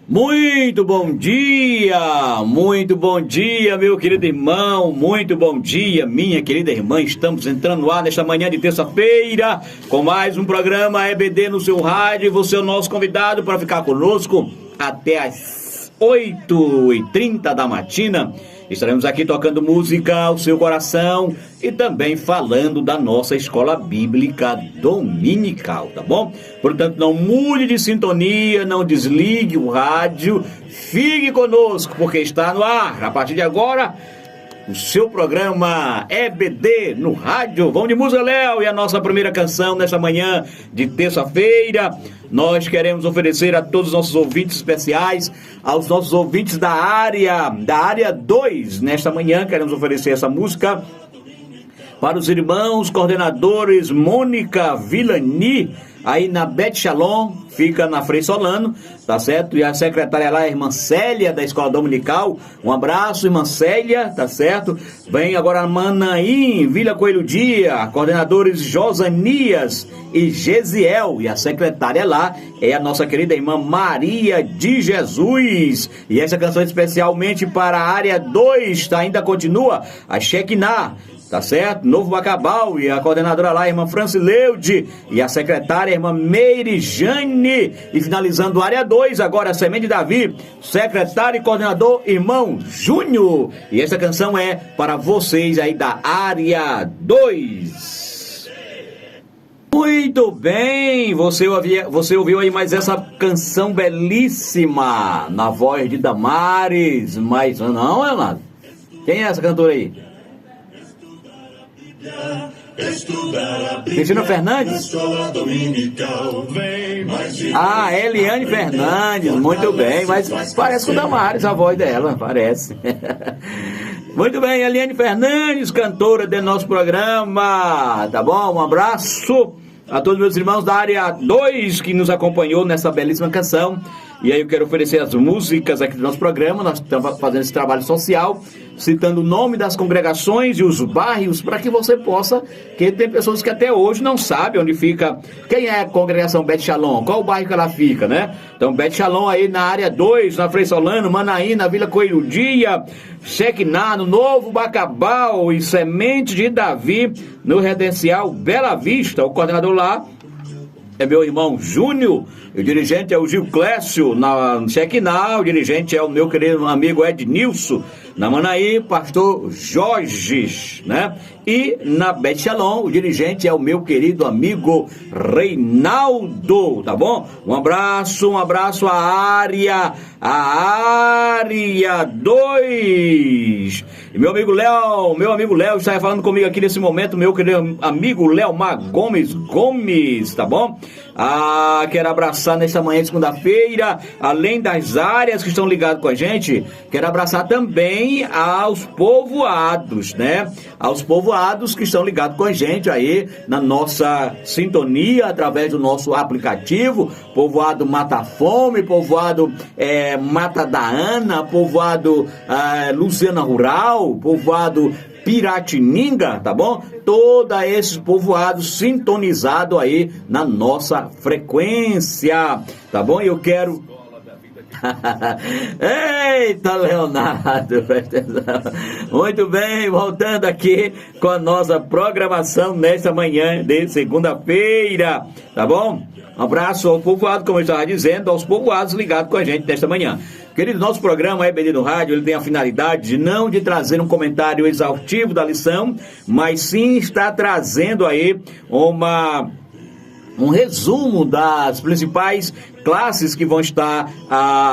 Muito bom dia, meu querido irmão, muito bom dia, minha querida irmã. Estamos entrando no ar nesta manhã de terça-feira com mais um programa EBD no seu rádio. E você é o nosso convidado para ficar conosco até as 8h30 da matina. Estaremos aqui tocando música ao seu coração e também falando da nossa escola bíblica dominical, tá bom? Portanto, não mude de sintonia, não desligue o rádio, fique conosco, porque está no ar, a partir de agora, o seu programa EBD no rádio. Vamos de música, Léo, e a nossa primeira canção nesta manhã de terça-feira. Nós queremos oferecer a todos os nossos ouvintes especiais, aos nossos ouvintes da área 2, nesta manhã, queremos oferecer essa música para os irmãos coordenadores Mônica Vilani, aí na Bet Shalom, fica na Frei Solano, tá certo? E a secretária lá, a irmã Célia, da Escola Dominical. Um abraço, irmã Célia, tá certo? Vem agora a Manaim, Vila Coelho Dia, coordenadores Josanias e Gesiel. E a secretária lá é a nossa querida irmã Maria de Jesus. E essa canção é especialmente para a área 2, tá? Ainda continua a Shekinah, tá certo? Novo Bacabal, e a coordenadora lá, a irmã Francileude, e a secretária, a irmã Meire Jane. E finalizando a área 2, agora a Semente de Davi, secretário e coordenador, irmão Júnior. E essa canção é para vocês aí da área 2. Muito bem, você ouviu aí mais essa canção belíssima, na voz de Damares, mas não, Leonardo? Quem é essa cantora aí? Cristina Fernandes? Eliane Fernandes, muito bem, mas parece com o Damares, a voz dela, parece. Muito bem, Eliane Fernandes, cantora do nosso programa, tá bom? Um abraço a todos meus irmãos da área 2 que nos acompanhou nessa belíssima canção. E aí eu quero oferecer as músicas aqui do nosso programa. Nós estamos fazendo esse trabalho social, citando o nome das congregações e os bairros, para que você possa, que tem pessoas que até hoje não sabem onde fica, quem é a congregação Bet Shalom, qual o bairro que ela fica, né? Então, Bet Shalom aí na área 2, na Frei Solano, Manaim, na Vila Coelho Dia, Shekinah, no Novo Bacabal e Semente de Davi, no Residencial Bela Vista. O coordenador lá é meu irmão Júnior, o dirigente é o Gil Clécio, na Shekinah, o dirigente é o meu querido amigo Ednilson, na Manaí, pastor Jorge, né? E na Bet Shalom, o dirigente é o meu querido amigo Reinaldo, tá bom? Um abraço à área 2. E meu amigo Léo está falando comigo aqui nesse momento, meu querido amigo Léo Gomes, tá bom? Quero abraçar nesta manhã de segunda-feira, além das áreas que estão ligadas com a gente, quero abraçar também aos povoados, né? Aos povoados que estão ligados com a gente aí na nossa sintonia, através do nosso aplicativo, povoado Mata Fome, povoado Mata da Ana, povoado Luciana Rural, povoado Piratininga, tá bom? Todos esses povoados sintonizados aí na nossa frequência, tá bom? E eu quero... Eita, Leonardo, presta atenção. Muito bem, voltando aqui com a nossa programação nesta manhã de segunda-feira, tá bom? Um abraço ao povoado, como eu estava dizendo, aos povoados ligados com a gente nesta manhã. Querido, nosso programa EBD no Rádio, ele tem a finalidade de não de trazer um comentário exaustivo da lição, mas sim está trazendo aí um resumo das principais classes que vão estar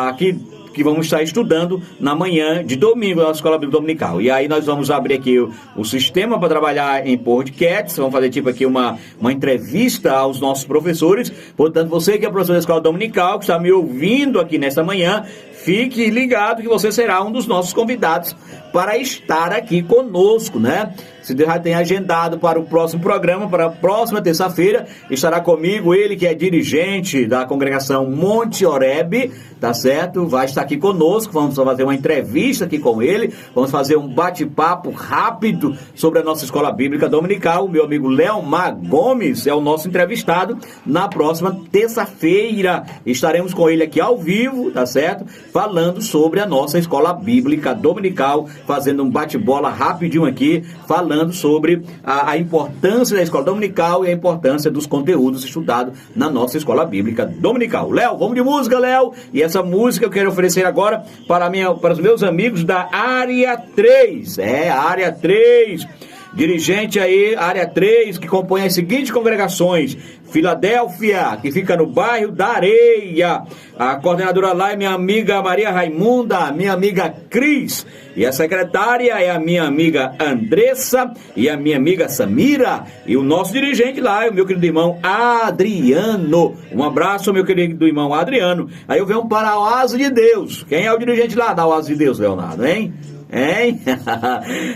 aqui, que vamos estar estudando na manhã de domingo na Escola Bíblica Dominical. E aí nós vamos abrir aqui o sistema para trabalhar em podcasts, vamos fazer tipo aqui uma entrevista aos nossos professores. Portanto, você que é professor da Escola Dominical, que está me ouvindo aqui nesta manhã, fique ligado que você será um dos nossos convidados para estar aqui conosco, né? Se Deus já tem agendado para o próximo programa, para a próxima terça-feira, estará comigo ele que é dirigente da congregação Monte Oreb, tá certo? Vai estar aqui conosco, vamos fazer uma entrevista aqui com ele, vamos fazer um bate-papo rápido sobre a nossa escola bíblica dominical. O meu amigo Leomar Gomes é o nosso entrevistado. Na próxima terça-feira estaremos com ele aqui ao vivo, tá certo? Falando sobre a nossa escola bíblica dominical, fazendo um bate-bola rapidinho aqui, falando sobre a importância da escola dominical e a importância dos conteúdos estudados na nossa escola bíblica dominical. Léo, vamos de música, Léo. E essa música eu quero oferecer agora para os meus amigos da Área 3. Área 3. Dirigente aí, Área 3, que compõe as seguintes congregações: Filadélfia, que fica no bairro da Areia. A coordenadora lá é minha amiga Maria Raimunda, minha amiga Cris. E a secretária é a minha amiga Andressa e a minha amiga Samira. E o nosso dirigente lá é o meu querido irmão Adriano. Um abraço, meu querido irmão Adriano. Aí eu venho para a Oásis de Deus. Quem é o dirigente lá da Oásis de Deus, Leonardo, hein?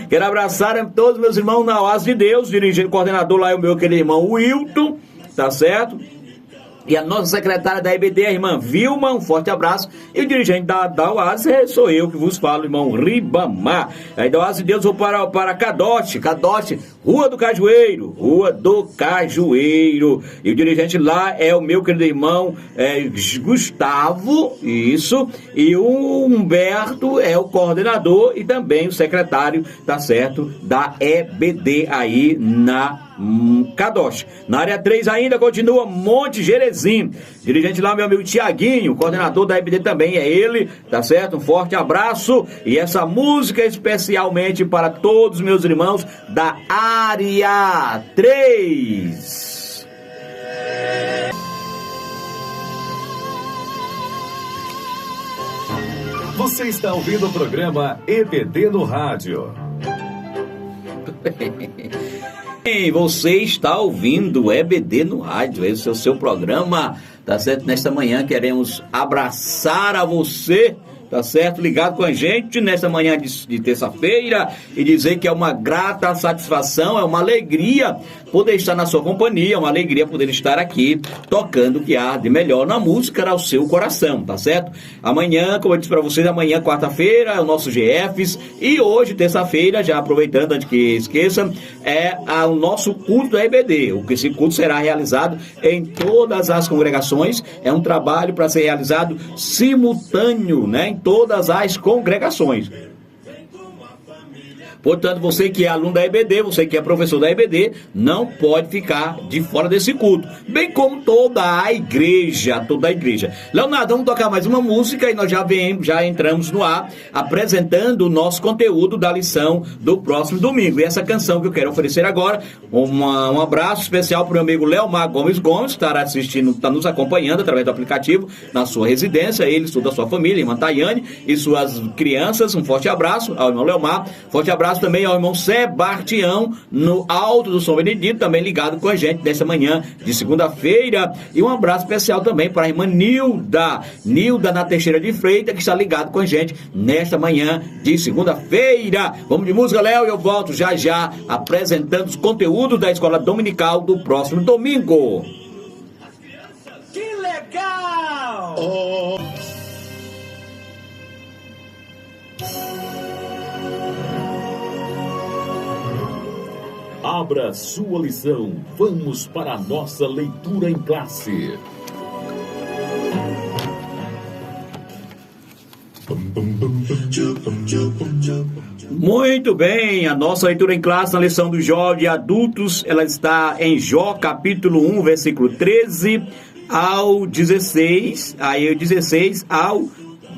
Quero abraçar a todos meus irmãos na Oásis de Deus. Dirigente, coordenador lá é o meu querido irmão Wilton, tá certo? E a nossa secretária da EBD, a irmã Vilma, um forte abraço. E o dirigente da Oásis sou eu que vos falo, irmão Ribamar. Aí da Oásis de Deus vou para Cadote, Rua do Cajueiro. E o dirigente lá é o meu querido irmão Gustavo, isso. E o Humberto é o coordenador e também o secretário, tá certo, da EBD aí na Cadoche. Na Área 3 ainda continua Monte Jerezim. Dirigente lá, meu amigo Tiaguinho, coordenador da EBD também é ele, tá certo? Um forte abraço. E essa música é especialmente para todos os meus irmãos da Área 3. Você está ouvindo o programa EBD no Rádio. Você está ouvindo o EBD no Rádio, esse é o seu programa, tá certo? Nesta manhã queremos abraçar a você, tá certo? Ligado com a gente nessa manhã de terça-feira e dizer que é uma grata satisfação, é uma alegria poder estar na sua companhia, é uma alegria poder estar aqui tocando o que há de melhor na música ao seu coração, tá certo? Amanhã, como eu disse para vocês, amanhã, quarta-feira, é o nosso GFs e hoje, terça-feira, já aproveitando antes que esqueça, é o nosso culto da EBD. Esse culto será realizado em todas as congregações, é um trabalho para ser realizado simultâneo, né? Em todas as congregações. Portanto, você que é aluno da EBD, você que é professor da EBD, não pode ficar de fora desse culto. Bem como toda a igreja. Leonardo, vamos tocar mais uma música e nós já entramos no ar, apresentando o nosso conteúdo da lição do próximo domingo. E essa canção que eu quero oferecer agora, um abraço especial para o meu amigo Leomar Gomes, que estará assistindo, está nos acompanhando através do aplicativo na sua residência, ele, toda a sua família, irmã Tayane e suas crianças. Um forte abraço ao irmão Leomar, forte abraço também ao irmão Sebastião no Alto do São Benedito, também ligado com a gente nessa manhã de segunda-feira. E um abraço especial também para a irmã Nilda na Teixeira de Freitas, que está ligado com a gente nesta manhã de segunda-feira. Vamos de música, Léo, e eu volto já apresentando os conteúdos da escola dominical do próximo domingo. Que legal! Abra sua lição. Vamos para a nossa leitura em classe. Muito bem, a nossa leitura em classe na lição do Jó de adultos, ela está em Jó capítulo 1, versículo 13 ao 16, aí 16 ao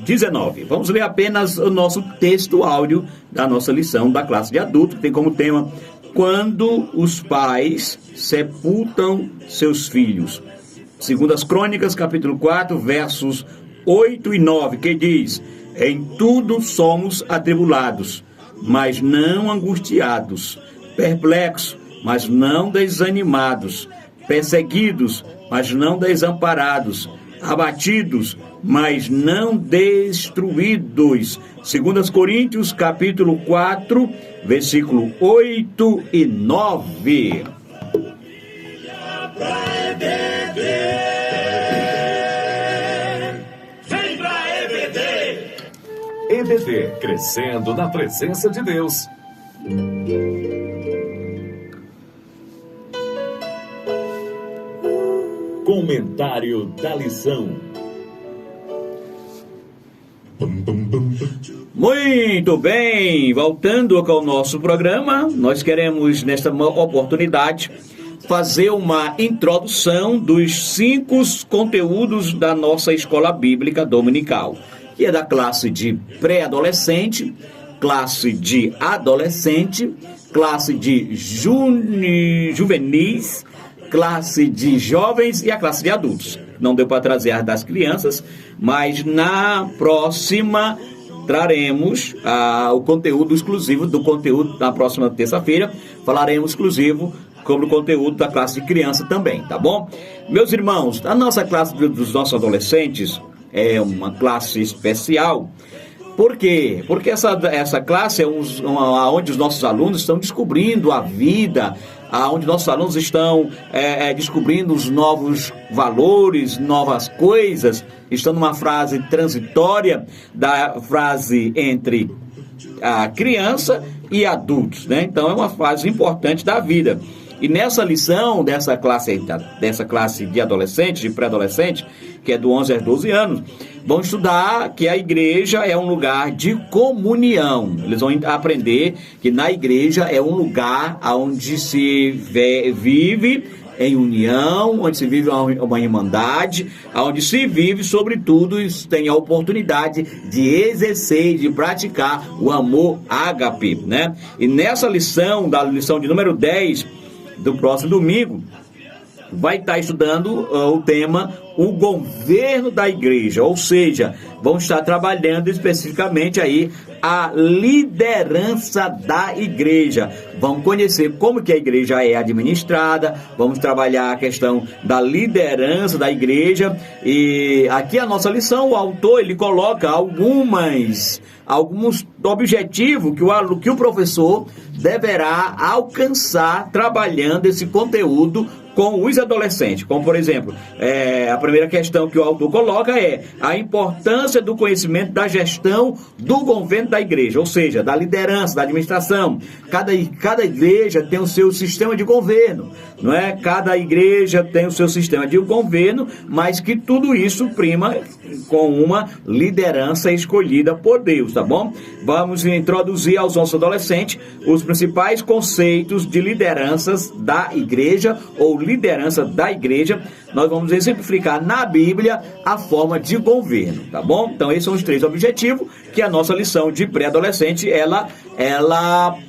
19. Vamos ler apenas o nosso texto áudio da nossa lição da classe de adultos, que tem como tema: quando os pais sepultam seus filhos. Segundo as Crônicas, capítulo 4, versos 8 e 9, que diz: em tudo somos atribulados, mas não angustiados, perplexos, mas não desanimados, perseguidos, mas não desamparados, abatidos, mas não destruídos. 2 Coríntios, capítulo 4, versículo 8 e 9. Vem pra EBD! EBD, crescendo na presença de Deus. Comentário da lição. Muito bem, voltando ao nosso programa, nós queremos nesta oportunidade fazer uma introdução dos 5 conteúdos da nossa escola bíblica dominical, que é da classe de pré-adolescente, classe de adolescente, classe de juvenis, classe de jovens e a classe de adultos. Não deu para trazer as das crianças, mas na próxima traremos o conteúdo exclusivo do conteúdo. Na próxima terça-feira falaremos exclusivo sobre o conteúdo da classe de criança também, tá bom? Meus irmãos, a nossa classe dos nossos adolescentes é uma classe especial. Por quê? Porque essa classe é onde os nossos alunos estão descobrindo a vida, onde nossos alunos estão descobrindo os novos valores, novas coisas, estão numa fase transitória da frase entre a criança e adultos, né? Então é uma fase importante da vida. E nessa lição dessa classe de adolescente, de pré-adolescente, que é do 11 aos 12 anos, vão estudar que a igreja é um lugar de comunhão. Eles vão aprender que na igreja é um lugar onde se vive em união, onde se vive uma irmandade, onde se vive, sobretudo, tem a oportunidade de exercer, de praticar o amor ágape, né? E nessa lição, da lição de número 10, do próximo domingo, vai estar estudando o tema o governo da igreja, ou seja, vamos estar trabalhando especificamente aí a liderança da igreja. Vamos conhecer como que a igreja é administrada, vamos trabalhar a questão da liderança da igreja. E aqui a nossa lição, o autor ele coloca alguns objetivos que o professor deverá alcançar trabalhando esse conteúdo com os adolescentes. Como, por exemplo, a primeira questão que o autor coloca é a importância do conhecimento da gestão do governo da igreja, ou seja, da liderança, da administração. Cada igreja tem o seu sistema de governo, não é? Cada igreja tem o seu sistema de governo, mas que tudo isso prima com uma liderança escolhida por Deus, tá bom? Vamos introduzir aos nossos adolescentes os principais conceitos de lideranças da igreja ou liderança da igreja. Nós vamos exemplificar na Bíblia a forma de governo, tá bom? Então esses são os 3 objetivos que a nossa lição de pré-adolescente ela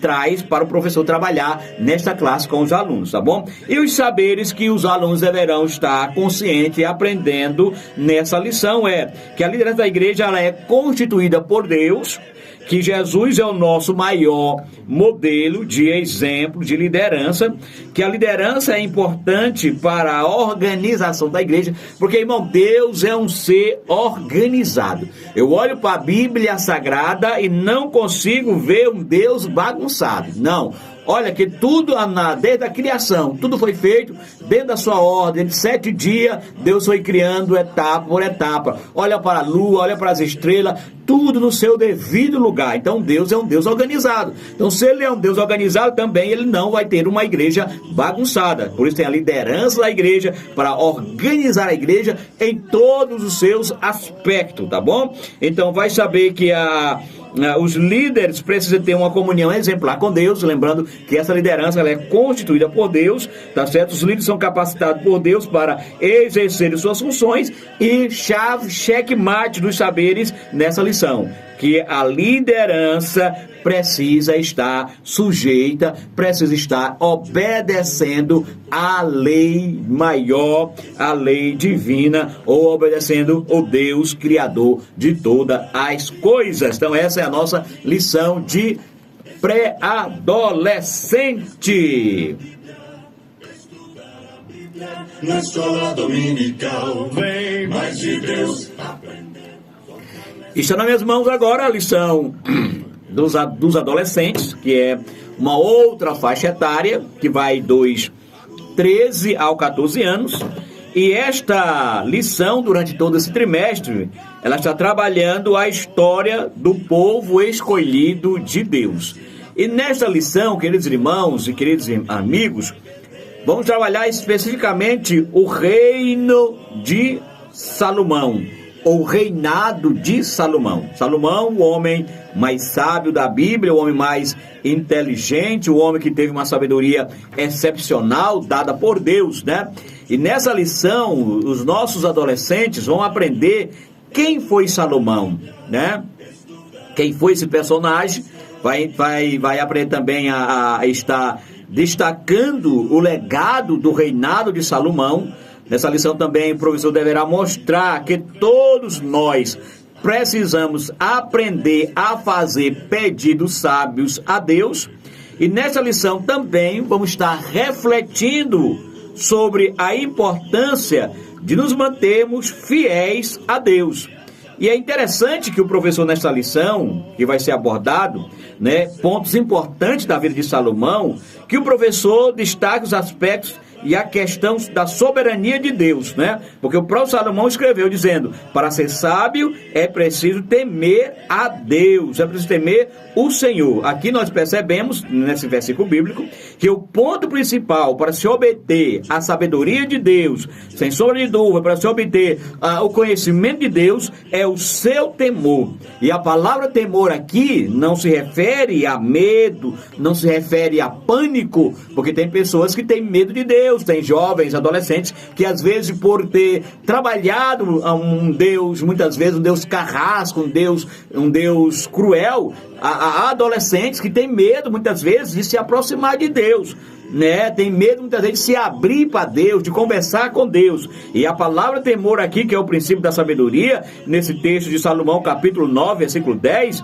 traz para o professor trabalhar nesta classe com os alunos, tá bom? E os saberes que os alunos deverão estar conscientes e aprendendo nessa lição é que a liderança da igreja ela é constituída por Deus, que Jesus é o nosso maior modelo de exemplo de liderança, que a liderança é importante para a organização da igreja, porque, irmão, Deus é um ser organizado. Eu olho para a Bíblia Sagrada e não consigo ver um Deus bagunçado, não. Olha que tudo, desde a criação, tudo foi feito dentro da sua ordem. De 7 dias, Deus foi criando etapa por etapa. Olha para a lua, olha para as estrelas, tudo no seu devido lugar. Então Deus é um Deus organizado. Então se Ele é um Deus organizado, também Ele não vai ter uma igreja bagunçada. Por isso tem a liderança da igreja para organizar a igreja em todos os seus aspectos, tá bom? Então vai saber que os líderes precisam ter uma comunhão exemplar com Deus, lembrando que essa liderança ela é constituída por Deus, tá certo? Os líderes são capacitados por Deus para exercer suas funções e checkmate dos saberes nessa lição, que a liderança precisa estar sujeita, precisa estar obedecendo à lei maior, à lei divina, ou obedecendo o Deus Criador de todas as coisas. Então essa é a nossa lição de pré-adolescente. Na escola dominical, vem mais de Deus aprender. Está nas minhas mãos agora a lição dos adolescentes, que é uma outra faixa etária, que vai dos 13 ao 14 anos. E esta lição, durante todo esse trimestre, ela está trabalhando a história do povo escolhido de Deus. E nesta lição, queridos irmãos e queridos amigos, vamos trabalhar especificamente o reino de Salomão, ou reinado de Salomão. Salomão, o homem mais sábio da Bíblia, o homem mais inteligente, o homem que teve uma sabedoria excepcional dada por Deus, né? E nessa lição, os nossos adolescentes vão aprender quem foi Salomão, né? Quem foi esse personagem. Vai aprender também a estar destacando o legado do reinado de Salomão. Nessa lição também o professor deverá mostrar que todos nós precisamos aprender a fazer pedidos sábios a Deus. E nessa lição também vamos estar refletindo sobre a importância de nos mantermos fiéis a Deus. E é interessante que o professor, nesta lição, que vai ser abordado, né, pontos importantes da vida de Salomão, que o professor destaque os aspectos e a questão da soberania de Deus, né? Porque o próprio Salomão escreveu dizendo: para ser sábio é preciso temer a Deus, é preciso temer o Senhor. Aqui nós percebemos, nesse versículo bíblico, que o ponto principal para se obter a sabedoria de Deus, sem sombra de dúvida, para se obter o conhecimento de Deus, é o seu temor. E a palavra temor aqui não se refere a medo, não se refere a pânico, porque tem pessoas que têm medo de Deus. Tem jovens, adolescentes, que às vezes por ter trabalhado um Deus, muitas vezes um Deus carrasco, um Deus cruel, há adolescentes que têm medo muitas vezes de se aproximar de Deus, né? Tem medo muitas vezes de se abrir para Deus, de conversar com Deus. E a palavra temor aqui, que é o princípio da sabedoria, nesse texto de Salomão, capítulo 9, versículo 10,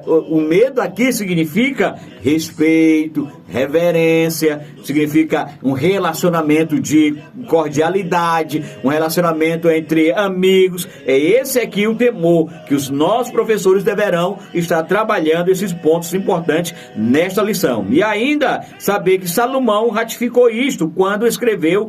o medo aqui significa respeito, reverência, significa um relacionamento de cordialidade, um relacionamento entre amigos. É esse aqui o temor que os nossos professores deverão estar trabalhando esses pontos importantes nesta lição. E ainda saber que Salomão ratificou isto quando escreveu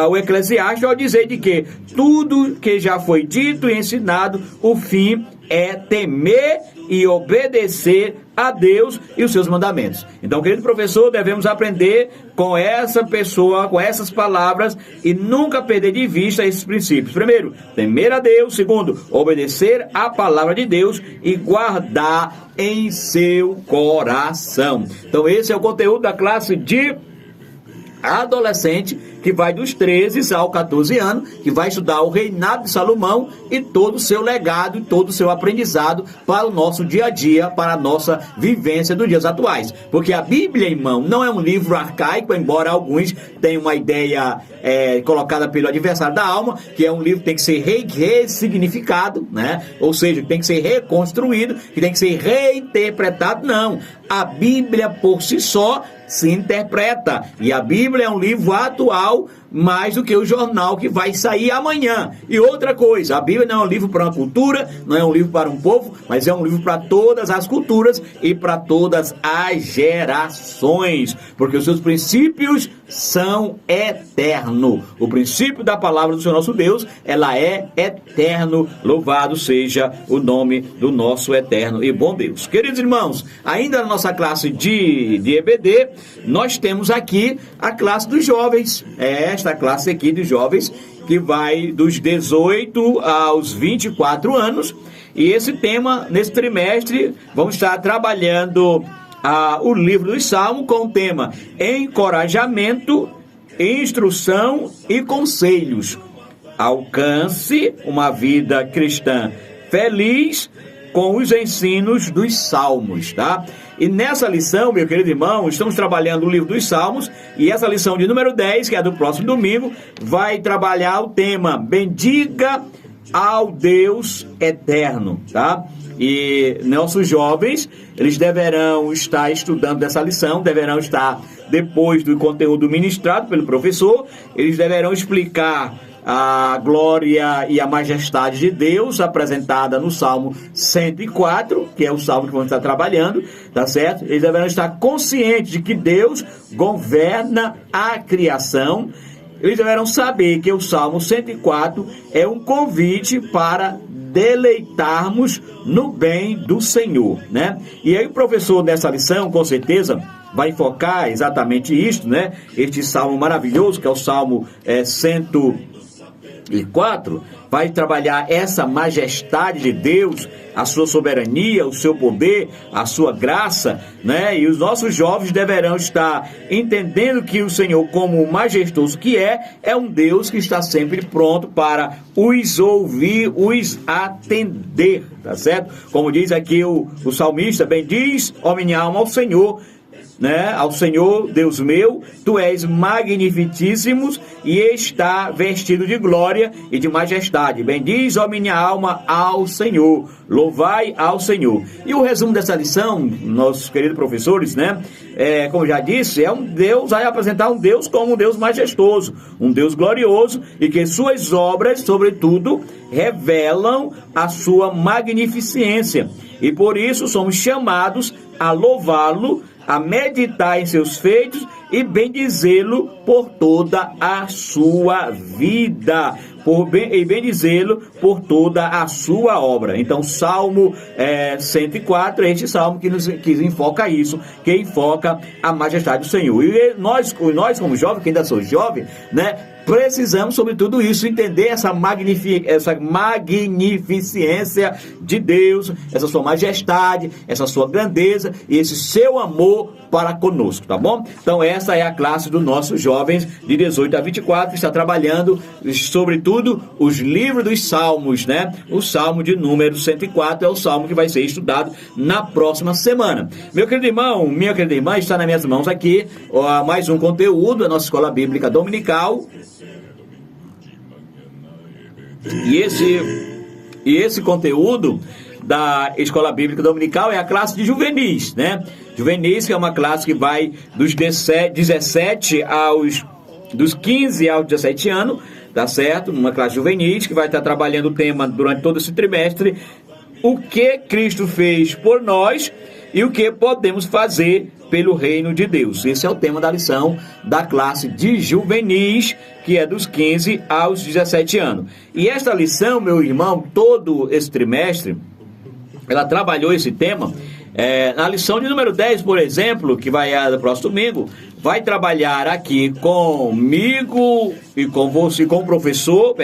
o Eclesiastes, ao dizer de que tudo que já foi dito e ensinado, o fim é temer e obedecer a Deus e os seus mandamentos. Então, querido professor, devemos aprender com essa pessoa, com essas palavras, e nunca perder de vista esses princípios. Primeiro, temer a Deus. Segundo, obedecer a palavra de Deus e guardar em seu coração. Então, esse é o conteúdo da classe de adolescente, que vai dos 13 ao 14 anos, que vai estudar o reinado de Salomão e todo o seu legado e todo o seu aprendizado para o nosso dia a dia, para a nossa vivência dos dias atuais. Porque a Bíblia, irmão, não é um livro arcaico, embora alguns tenham uma ideia colocada pelo adversário da alma, que é um livro que tem que ser ressignificado, né? Ou seja, que tem que ser reconstruído, que tem que ser reinterpretado. Não, a Bíblia por si só se interpreta, e a Bíblia é um livro atual mais do que o jornal que vai sair amanhã. E outra coisa, a Bíblia não é um livro para uma cultura, não é um livro para um povo, mas é um livro para todas as culturas e para todas as gerações, porque os seus princípios são eternos. O princípio da palavra do Senhor nosso Deus, ela é eterno. Louvado seja o nome do nosso eterno e bom Deus. Queridos irmãos, ainda na nossa classe de EBD, nós temos aqui a classe dos jovens. Esta classe aqui de jovens, que vai dos 18 aos 24 anos. E esse tema, nesse trimestre, vamos estar trabalhando o livro dos Salmos com o tema encorajamento, instrução e conselhos. Alcance uma vida cristã feliz com os ensinos dos Salmos, tá? E nessa lição, meu querido irmão, estamos trabalhando o livro dos Salmos, e essa lição de número 10, que é a do próximo domingo, vai trabalhar o tema bendiga ao Deus eterno, tá? E nossos jovens, eles deverão estar estudando essa lição, deverão estar, depois do conteúdo ministrado pelo professor, eles deverão explicar a glória e a majestade de Deus apresentada no Salmo 104, que é o salmo que vamos estar trabalhando, tá certo? Eles deverão estar conscientes de que Deus governa a criação. Eles deverão saber que o Salmo 104 é um convite para deleitarmos no bem do Senhor, né? E aí o professor nessa lição, com certeza, vai focar exatamente isto, né? Este salmo maravilhoso, que é o Salmo 104, vai trabalhar essa majestade de Deus, a sua soberania, o seu poder, a sua graça, né? E os nossos jovens deverão estar entendendo que o Senhor, como majestoso que é um Deus que está sempre pronto para os ouvir, os atender, tá certo? Como diz aqui o salmista, bendiz, ó minha alma, ao Senhor, né? Ao Senhor, Deus meu, tu és magnificíssimo e está vestido de glória e de majestade. Bendiz, ó minha alma, ao Senhor. Louvai ao Senhor. E o resumo dessa lição, nossos queridos professores, né? Como já disse, é um Deus, vai apresentar um Deus como um Deus majestoso, um Deus glorioso, e que suas obras, sobretudo, revelam a sua magnificência. E por isso somos chamados a louvá-lo, a meditar em seus feitos e bendizê-lo por toda a sua vida, e bendizê-lo por toda a sua obra. Então, Salmo 104 é este salmo que enfoca isso, que enfoca a majestade do Senhor. E nós como jovens, que ainda sou jovem, né, precisamos, sobre tudo isso, entender essa magnificência de Deus, essa sua majestade, essa sua grandeza e esse seu amor para conosco, tá bom? Então essa é a classe dos nossos jovens de 18 a 24, que está trabalhando, sobretudo, os livros dos Salmos, né? O Salmo de número 104 é o Salmo que vai ser estudado na próxima semana. Meu querido irmão, minha querida irmã, está nas minhas mãos aqui mais um conteúdo da nossa Escola Bíblica Dominical. E esse conteúdo da Escola Bíblica Dominical é a classe de juvenis, né? Juvenis, que é uma classe que vai dos 15 aos 17 anos, tá certo? Uma classe juvenis que vai estar trabalhando o tema durante todo esse trimestre: o que Cristo fez por nós e o que podemos fazer pelo reino de Deus. Esse é o tema da lição da classe de juvenis, que é dos 15 aos 17 anos. E esta lição, meu irmão, todo esse trimestre, ela trabalhou esse tema. Na lição de número 10, por exemplo, que vai no próximo domingo, vai trabalhar aqui comigo e com você, com o professor,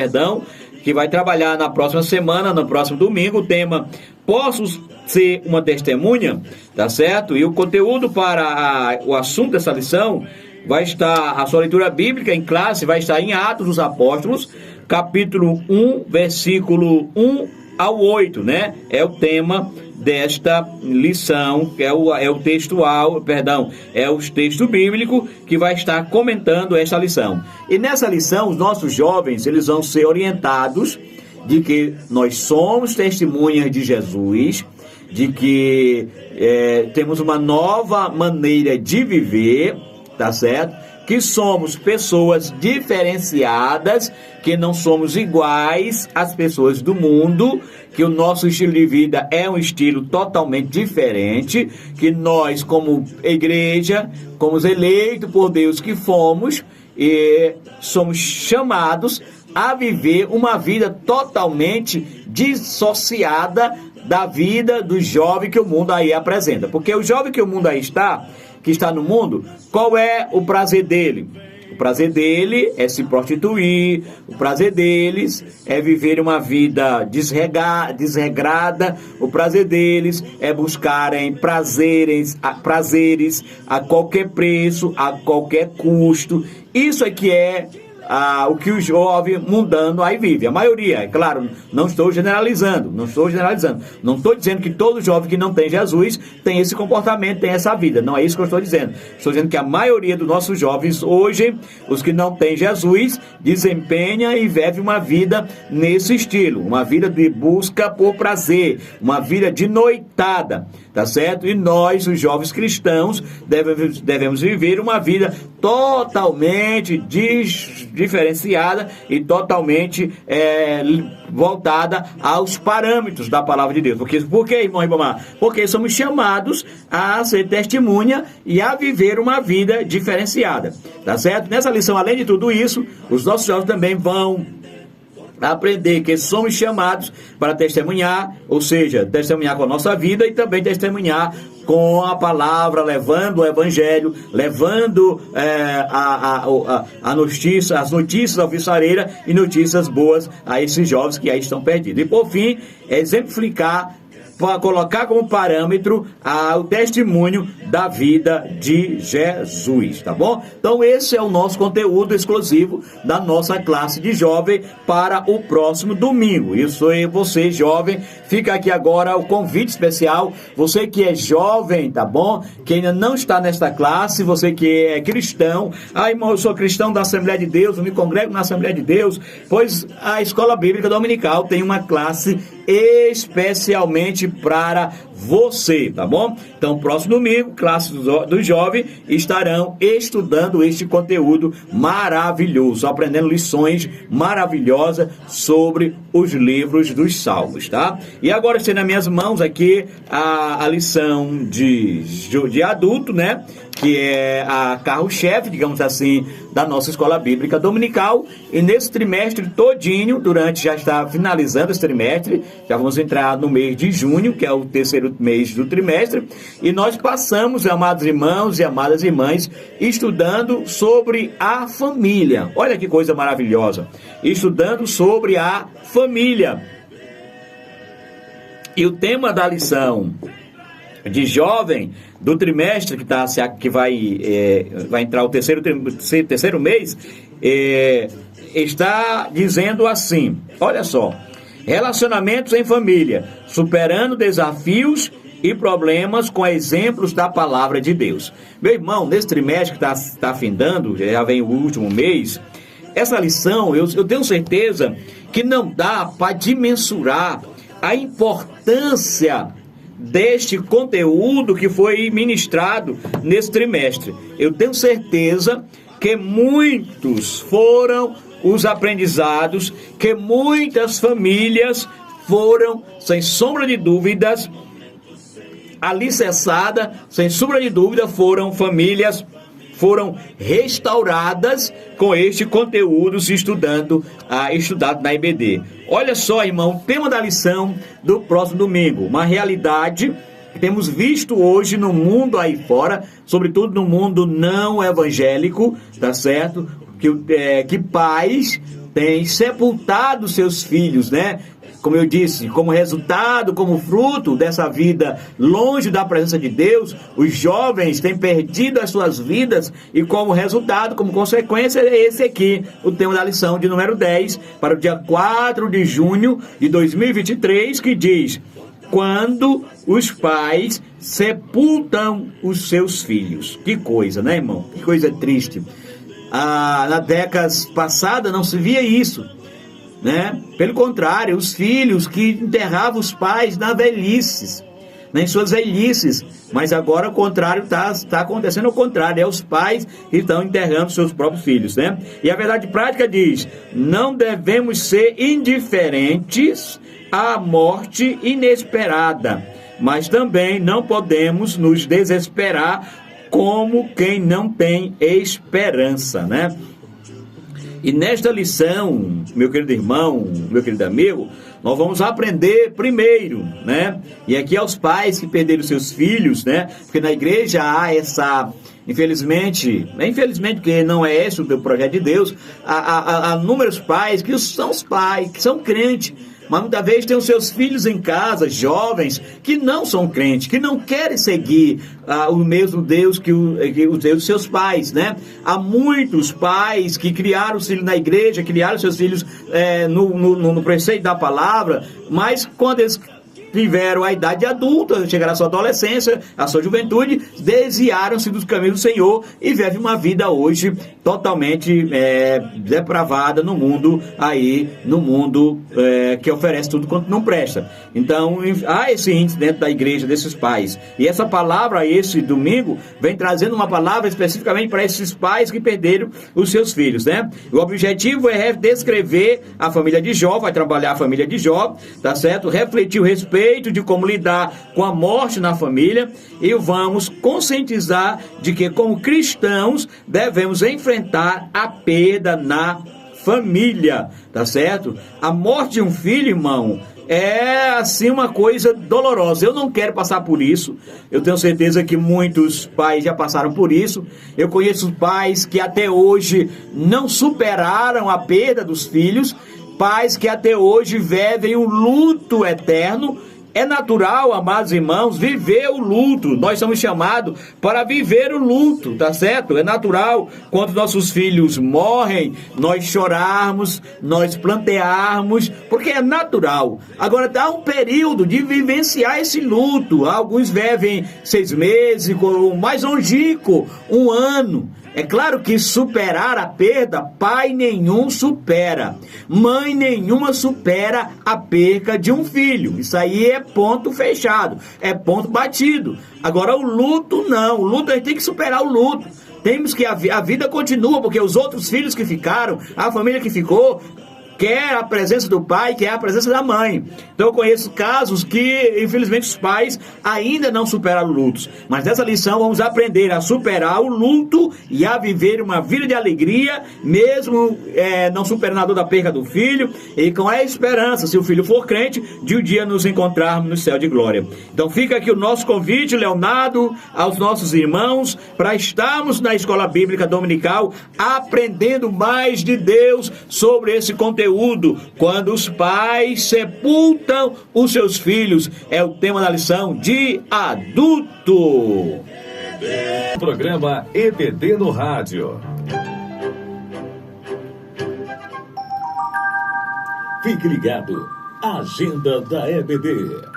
que vai trabalhar na próxima semana, no próximo domingo, o tema Posso Ser uma Testemunha, tá certo? E o conteúdo para o assunto dessa lição vai estar, a sua leitura bíblica em classe vai estar em Atos dos Apóstolos, capítulo 1, versículo 1 ao 8, né? É o tema desta lição, que é o texto bíblico que vai estar comentando esta lição. E nessa lição, os nossos jovens, eles vão ser orientados de que nós somos testemunhas de Jesus, de que temos uma nova maneira de viver, tá certo? Que somos pessoas diferenciadas, que não somos iguais às pessoas do mundo, que o nosso estilo de vida é um estilo totalmente diferente, que nós, como igreja, como eleitos por Deus que fomos, somos chamados a viver uma vida totalmente dissociada da vida do jovem que o mundo aí apresenta. Porque o jovem que o mundo aí que está no mundo, qual é o prazer dele? O prazer dele é se prostituir, o prazer deles é viver uma vida desregrada, o prazer deles é buscarem prazeres a qualquer preço, a qualquer custo. Isso é que é o que o jovem mundano aí vive. A maioria, é claro, não estou generalizando. Não estou dizendo que todo jovem que não tem Jesus tem esse comportamento, tem essa vida. Não é isso que eu estou dizendo. Estou dizendo que a maioria dos nossos jovens hoje, os que não têm Jesus, desempenha e vive uma vida nesse estilo. Uma vida de busca por prazer. Uma vida de noitada. Tá certo? E nós, os jovens cristãos, devemos viver uma vida totalmente diferenciada e totalmente voltada aos parâmetros da palavra de Deus. Por que, irmão Ribamar? Porque somos chamados a ser testemunha e a viver uma vida diferenciada. Tá certo? Nessa lição, além de tudo isso, os nossos jovens também vão aprender que somos chamados para testemunhar, ou seja, testemunhar com a nossa vida e também testemunhar com a palavra, levando o evangelho, levando as notícias alvissareiras e notícias boas a esses jovens que aí estão perdidos. E por fim, exemplificar, para colocar como parâmetro o testemunho da vida de Jesus, tá bom? Então esse é o nosso conteúdo exclusivo da nossa classe de jovem para o próximo domingo. Isso aí, você jovem, fica aqui agora o convite especial, você que é jovem, tá bom? Que ainda não está nesta classe, você que é cristão, irmão, eu sou cristão da Assembleia de Deus, eu me congrego na Assembleia de Deus, pois a Escola Bíblica Dominical tem uma classe especialmente para você, tá bom? Então, próximo domingo, classe do jovem estarão estudando este conteúdo maravilhoso, aprendendo lições maravilhosas sobre os livros dos Salmos, tá? E agora tem nas minhas mãos aqui a lição de adulto, né? Que é a carro-chefe, digamos assim, da nossa escola bíblica dominical. E nesse trimestre todinho, já está finalizando esse trimestre, já vamos entrar no mês de junho, que é o terceiro mês do trimestre, e nós passamos, amados irmãos e amadas irmãs, estudando sobre a família. Olha que coisa maravilhosa! Estudando sobre a família. E o tema da lição de jovem do trimestre que vai entrar o terceiro mês, está dizendo assim, olha só: relacionamentos em família, superando desafios e problemas com exemplos da palavra de Deus. Meu irmão, nesse trimestre que está findando, já vem o último mês, essa lição, eu tenho certeza que não dá para dimensurar a importância deste conteúdo que foi ministrado nesse trimestre. Eu tenho certeza que muitos foram os aprendizados, que muitas famílias foram, sem sombra de dúvidas, alicerçadas, sem sombra de dúvida, foram restauradas com este conteúdo estudado na IBD. Olha só, irmão, o tema da lição do próximo domingo, uma realidade que temos visto hoje no mundo aí fora, sobretudo no mundo não evangélico, tá certo? Que pais têm sepultado seus filhos, né? Como eu disse, como resultado, como fruto dessa vida longe da presença de Deus, os jovens têm perdido as suas vidas e como resultado, como consequência, é esse aqui, o tema da lição de número 10, para o dia 4 de junho de 2023, que diz: quando os pais sepultam os seus filhos. Que coisa, né, irmão? Que coisa triste. Na década passada não se via isso, né? Pelo contrário, os filhos que enterravam os pais na velhice, em suas velhices, mas agora o contrário está acontecendo ao contrário, é os pais que estão enterrando seus próprios filhos, né? E a verdade prática diz: não devemos ser indiferentes à morte inesperada, mas também não podemos nos desesperar como quem não tem esperança, né? E nesta lição, meu querido irmão, meu querido amigo, nós vamos aprender primeiro, né? E aqui aos pais que perderam seus filhos, né? Porque na igreja há essa, infelizmente, porque não é esse o projeto de Deus, há inúmeros pais que são os pais, que são crentes, mas muitas vezes tem os seus filhos em casa, jovens, que não são crentes, que não querem seguir o mesmo Deus que os Deus dos seus pais, né? Há muitos pais que criaram os filhos na igreja, criaram seus filhos no preceito da palavra, mas quando eles tiveram a idade adulta, chegaram à sua adolescência, à sua juventude, desviaram-se dos caminhos do Senhor e vivem uma vida hoje totalmente depravada no mundo que oferece tudo quanto não presta. Então, há esse índice dentro da igreja desses pais. E essa palavra, esse domingo, vem trazendo uma palavra especificamente para esses pais que perderam os seus filhos, né? O objetivo é descrever a família de Jó, vai trabalhar a família de Jó, tá certo? Refletir o respeito de como lidar com a morte na família, e vamos conscientizar de que, como cristãos, devemos enfrentar a perda na família, tá certo? A morte de um filho, irmão, é assim uma coisa dolorosa. Eu não quero passar por isso. Eu tenho certeza que muitos pais já passaram por isso. Eu conheço pais que até hoje não superaram a perda dos filhos, pais que até hoje vivem um luto eterno. É natural, amados irmãos, viver o luto. Nós somos chamados para viver o luto, tá certo? É natural, quando nossos filhos morrem, nós chorarmos, nós plantearmos, porque é natural. Agora, dá um período de vivenciar esse luto. Alguns vivem 6 meses, o mais longínquo, 1 ano. É claro que superar a perda, pai nenhum supera, mãe nenhuma supera a perca de um filho. Isso aí é ponto fechado, é ponto batido. Agora o luto não, o luto a gente tem que superar o luto. Temos que a vida continua, porque os outros filhos que ficaram, a família que ficou, quer a presença do pai, quer a presença da mãe. Então eu conheço casos que, infelizmente, os pais ainda não superaram lutos. Mas nessa lição vamos aprender a superar o luto e a viver uma vida de alegria, mesmo não superando a dor da perca do filho, e com a esperança, se o filho for crente, de um dia nos encontrarmos no céu de glória. Então fica aqui o nosso convite, Leonardo, aos nossos irmãos, para estarmos na Escola Bíblica Dominical, aprendendo mais de Deus sobre esse conteúdo. Quando os pais sepultam os seus filhos, é o tema da lição de adulto. Programa EBD no Rádio. Fique ligado, Agenda da EBD.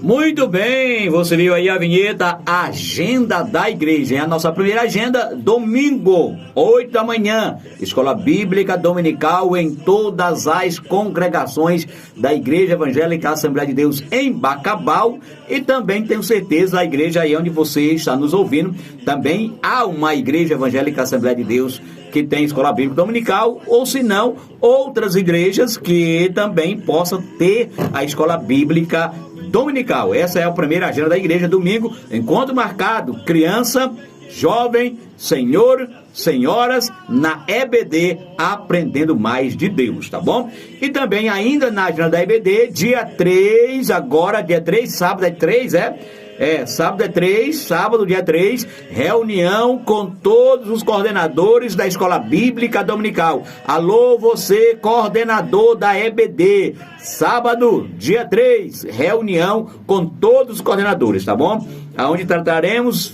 Muito bem, você viu aí a vinheta Agenda da Igreja. É a nossa primeira agenda, domingo, 8 da manhã, Escola Bíblica Dominical em todas as congregações da Igreja Evangélica Assembleia de Deus em Bacabal, e também tenho certeza a igreja aí onde você está nos ouvindo, também há uma Igreja Evangélica Assembleia de Deus que tem Escola Bíblica Dominical, ou se não, outras igrejas que também possam ter a Escola Bíblica Dominical. Essa é a primeira agenda da igreja, domingo, encontro marcado, criança, jovem, senhor, senhoras, na EBD, aprendendo mais de Deus, tá bom? E também ainda na agenda da EBD, dia 3, agora, dia 3, sábado é 3, sábado é 3, sábado dia 3, reunião com todos os coordenadores da Escola Bíblica Dominical. Alô, você, coordenador da EBD, sábado, dia 3, reunião com todos os coordenadores, tá bom? Onde trataremos,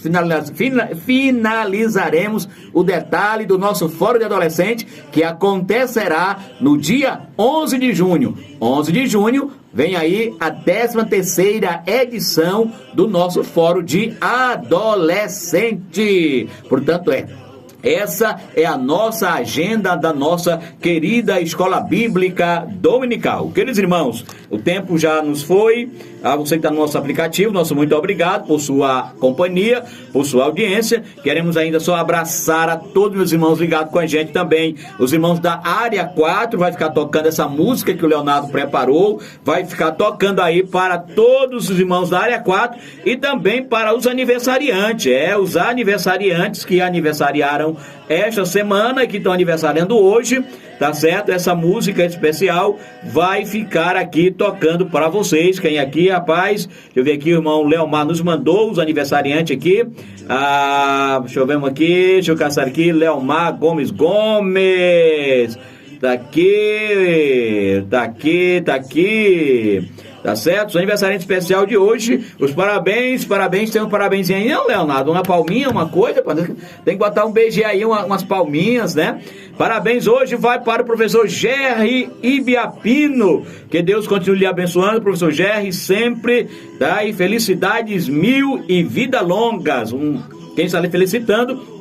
finalizaremos o detalhe do nosso Fórum de Adolescente, que acontecerá no dia 11 de junho. 11 de junho, vem aí a 13ª edição do nosso Fórum de Adolescente. Portanto, essa é a nossa agenda da nossa querida Escola Bíblica Dominical. Queridos irmãos, o tempo já nos foi. A você que está no nosso aplicativo, nosso muito obrigado por sua companhia, por sua audiência. Queremos ainda só abraçar a todos os irmãos ligados com a gente também. Os irmãos da área 4 vai ficar tocando essa música que o Leonardo preparou, vai ficar tocando aí para todos os irmãos da área 4 e também para os aniversariantes. Os aniversariantes que aniversariaram aniversariaram esta semana, que estão aniversariando hoje, tá certo? Essa música especial vai ficar aqui tocando para vocês. Quem aqui, rapaz? Deixa eu ver aqui, o irmão Leomar nos mandou os aniversariantes aqui. Deixa eu ver aqui, deixa eu caçar aqui, Leomar Gomes. Tá aqui. Tá certo? Os aniversariantes especial de hoje, os parabéns, tem um parabéns aí, não, Leonardo? Uma palminha, uma coisa, tem que botar um beijinho aí, umas palminhas, né? Parabéns hoje vai para o professor Gerry Ibiapino, que Deus continue lhe abençoando, professor Gerry, sempre, tá? E felicidades mil e vida longas. Quem está lhe felicitando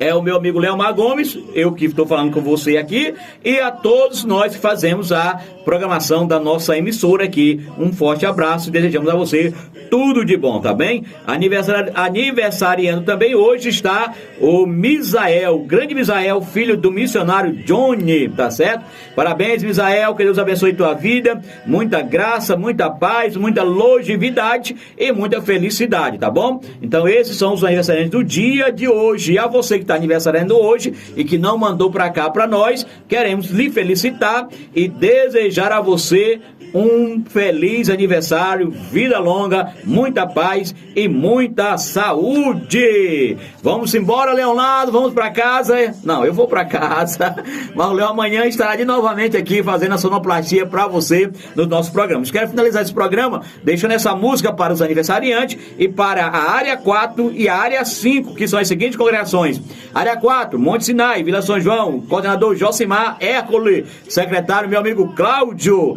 é o meu amigo Leomar Gomes, eu que estou falando com você aqui, e a todos nós que fazemos a programação da nossa emissora aqui. Um forte abraço e desejamos a você tudo de bom, tá bem? Aniversariando também hoje está o Misael, o grande Misael, filho do missionário Johnny, tá certo? Parabéns, Misael, que Deus abençoe tua vida, muita graça, muita paz, muita longevidade e muita felicidade, tá bom? Então esses são os aniversariantes do dia de hoje. E a você que está aniversariando hoje e que não mandou para cá para nós, queremos lhe felicitar e desejar a você um feliz aniversário, vida longa, muita paz e muita saúde. Vamos embora, Leonardo, vamos para casa? Não, eu vou para casa, mas o Leo amanhã estará de novamente aqui fazendo a sonoplastia para você no nosso programa. Quero finalizar esse programa deixando essa música para os aniversariantes e para a área 4 e a área 5, que são as seguintes congregações: área 4, Monte Sinai, Vila São João, coordenador Josimar Hércules, secretário meu amigo Cláudio.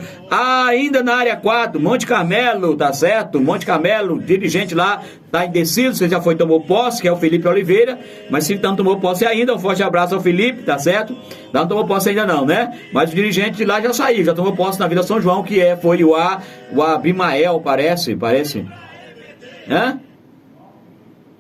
Ainda na área 4, Monte Carmelo, tá certo? Monte Carmelo, dirigente lá, tá indeciso, você já tomou posse, que é o Felipe Oliveira, mas se não tomou posse ainda, um forte abraço ao Felipe, tá certo? Não tomou posse ainda não, né? Mas o dirigente de lá já saiu, já tomou posse na Vila São João, que foi o Abimael, parece. Hã?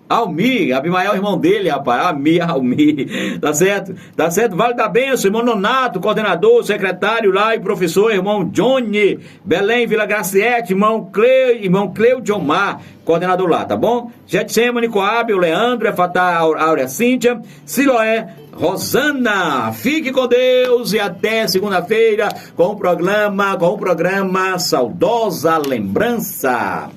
Almi, Abimael é o irmão dele, rapaz. Almi, tá certo? Tá certo? Vale da Benção, irmão Nonato, coordenador, secretário lá e professor, irmão Johnny, Belém, Vila Graciete, irmão Cleudio Omar, coordenador lá, tá bom? Getsemane, Coab, o Leandro, Efatá, Áurea Cíntia, Siloé, Rosana. Fique com Deus e até segunda-feira com o programa Saudosa Lembrança.